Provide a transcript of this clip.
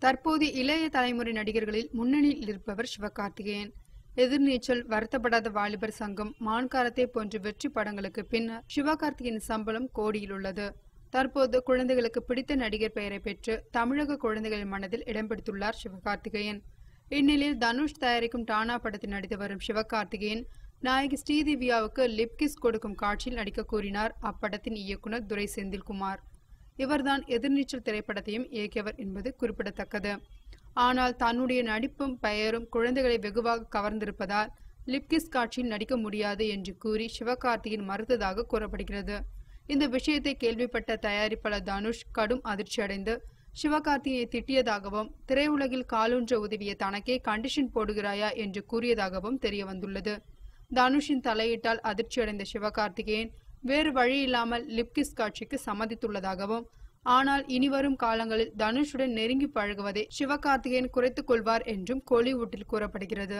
தற்போது இளைய தலைமுறை நடிகர்களில் முன்னணியில் இருப்பவர் சிவகார்த்திகேயன். எதிர்நீச்சல், வருத்தப்படாத வாலிபர் சங்கம், மான்காரத்தை போன்ற வெற்றி படங்களுக்கு பின்னர் சிவகார்த்திகேயன் சம்பளம் கோடியில் உள்ளது. தற்போது குழந்தைகளுக்கு பிடித்த நடிகர் பெயரை பெற்று தமிழக குழந்தைகளின் மனதில் இடம் பிடித்துள்ளார் சிவகார்த்திகேயன். இந்நிலையில் தனுஷ் தயாரிக்கும் டானா படத்தில் நடித்து வரும் சிவகார்த்திகேயன் நாயகி ஸ்ரீதிவ்யாவுக்கு லிப்கிஸ் கொடுக்கும் காட்சியில் நடிக்க கூறினார் அப்படத்தின் இயக்குனர் துரை செந்தில்குமார். இவர்தான் எதிர்நீச்சல் திரைப்படத்தையும் இயக்கியவர் என்பது குறிப்பிடத்தக்கது. ஆனால் தன்னுடைய நடிப்பும் பெயரும் குழந்தைகளை வெகுவாக கவர்ந்திருப்பதால் லிப்கிஸ் காட்சியில் நடிக்க முடியாது என்று கூறி சிவகார்த்திகேயன் மறுத்ததாக கூறப்படுகிறது. இந்த விஷயத்தை கேள்விப்பட்ட தயாரிப்பாளர் தனுஷ் கடும் அதிர்ச்சியடைந்து சிவகார்த்திகேயனை திட்டியதாகவும் திரையுலகில் காலூன்ற உதவிய தனக்கே கண்டிஷன் போடுகிறாயா என்று கூறியதாகவும் தெரிய வந்துள்ளது. தனுஷின் தலையீட்டால் அதிர்ச்சியடைந்த சிவகார்த்திகேயன் வேறு வழி இல்லாமல் லிப்கிஸ் காட்சிக்கு சம்மதித்துள்ளதாகவும், ஆனால் இனிவரும் காலங்களில் தனுஷுடன் நெருங்கி பழகுவதை சிவகார்த்திகேயன் குறைத்துக் கொள்வார் என்றும் கோலிவுட்டில் கூறப்படுகிறது.